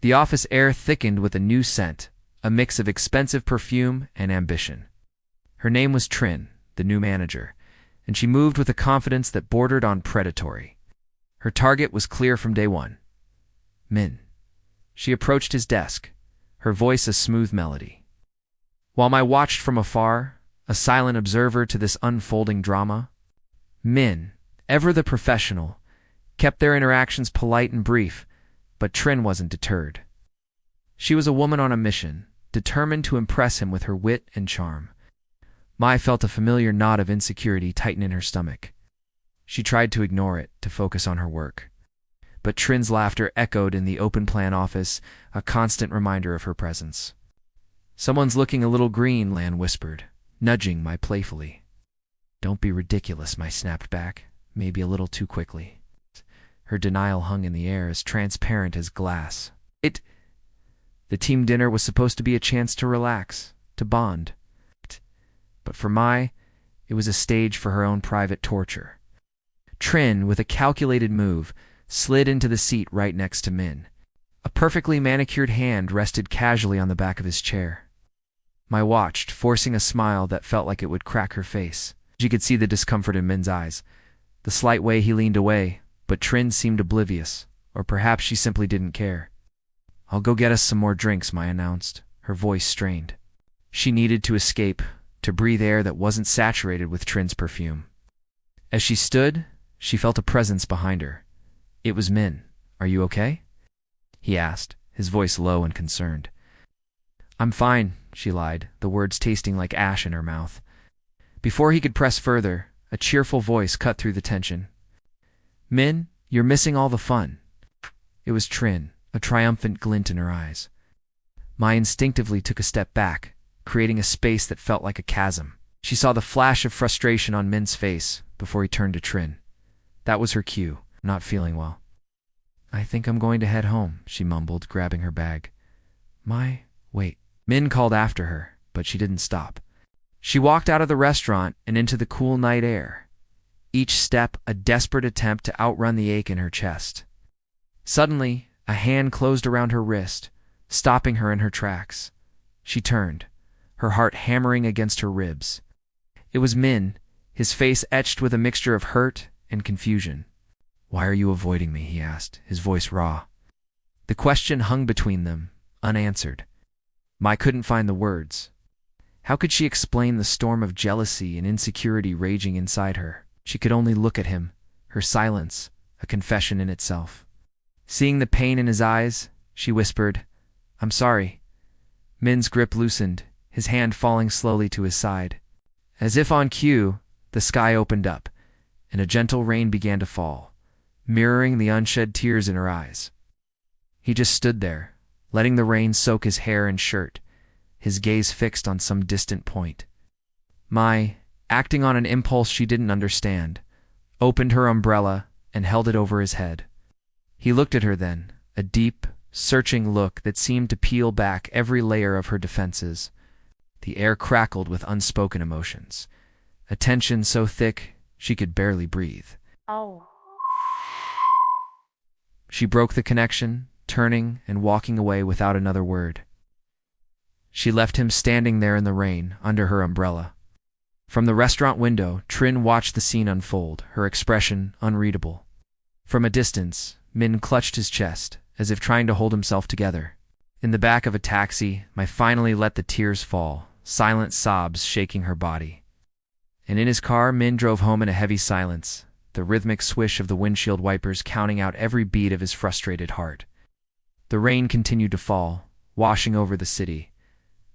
The office air thickened with a new scent, a mix of expensive perfume and ambition. Her name was Trin, the new manager, and she moved with a confidence that bordered on predatory. Her target was clear from day one. Min. She approached his desk, her voice a smooth melody. While I watched from afar, a silent observer to this unfolding drama, Min, ever the professional, kept their interactions polite and brief, but Trin wasn't deterred. She was a woman on a mission, determined to impress him with her wit and charm. Mai felt a familiar knot of insecurity tighten in her stomach. She tried to ignore it, to focus on her work. But Trin's laughter echoed in the open-plan office, a constant reminder of her presence. "Someone's looking a little green," Lan whispered, nudging Mai playfully. "Don't be ridiculous," Mai snapped back, maybe a little too quickly. Her denial hung in the air, as transparent as glass. The team dinner was supposed to be a chance to relax, to bond. But for Mai, it was a stage for her own private torture. Trin, with a calculated move, slid into the seat right next to Min. A perfectly manicured hand rested casually on the back of his chair. Mai watched, forcing a smile that felt like it would crack her face. She could see the discomfort in Min's eyes, the slight way he leaned away, but Trin seemed oblivious, or perhaps she simply didn't care. "I'll go get us some more drinks," Mai announced, her voice strained. She needed to escape, to breathe air that wasn't saturated with Trin's perfume. As she stood, she felt a presence behind her. It was Min. "Are you okay?" he asked, his voice low and concerned. "I'm fine," she lied, the words tasting like ash in her mouth. Before he could press further, a cheerful voice cut through the tension. "Min, you're missing all the fun." It was Trin, a triumphant glint in her eyes. Mai instinctively took a step back, creating a space that felt like a chasm. She saw the flash of frustration on Min's face before he turned to Trin. That was her cue. "Not feeling well." "I think I'm going to head home," she mumbled, grabbing her bag. "Mai, wait." Min called after her, but she didn't stop. She walked out of the restaurant and into the cool night air, each step a desperate attempt to outrun the ache in her chest. Suddenly, a hand closed around her wrist, stopping her in her tracks. She turned, her heart hammering against her ribs. It was Min, his face etched with a mixture of hurt and confusion. "Why are you avoiding me?" he asked, his voice raw. The question hung between them, unanswered. Mai couldn't find the words. How could she explain the storm of jealousy and insecurity raging inside her? She could only look at him, her silence, a confession in itself. Seeing the pain in his eyes, she whispered, "I'm sorry." Min's grip loosened, his hand falling slowly to his side. As if on cue, the sky opened up, and a gentle rain began to fall, mirroring the unshed tears in her eyes. He just stood there, letting the rain soak his hair and shirt, his gaze fixed on some distant point. Mai, acting on an impulse she didn't understand, opened her umbrella and held it over his head. He looked at her then, a deep, searching look that seemed to peel back every layer of her defenses. The air crackled with unspoken emotions, a tension so thick she could barely breathe. Oh. She broke the connection, turning and walking away without another word. She left him standing there in the rain, under her umbrella. From the restaurant window, Trin watched the scene unfold, her expression unreadable. From a distance, Min clutched his chest, as if trying to hold himself together. In the back of a taxi, Mai finally let the tears fall, silent sobs shaking her body. And in his car, Min drove home in a heavy silence, the rhythmic swish of the windshield wipers counting out every beat of his frustrated heart. The rain continued to fall, washing over the city,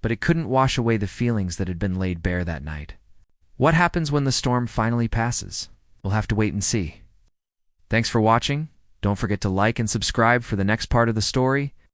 but it couldn't wash away the feelings that had been laid bare that night. What happens when the storm finally passes? We'll have to wait and see. Thanks for watching. Don't forget to like and subscribe for the next part of the story.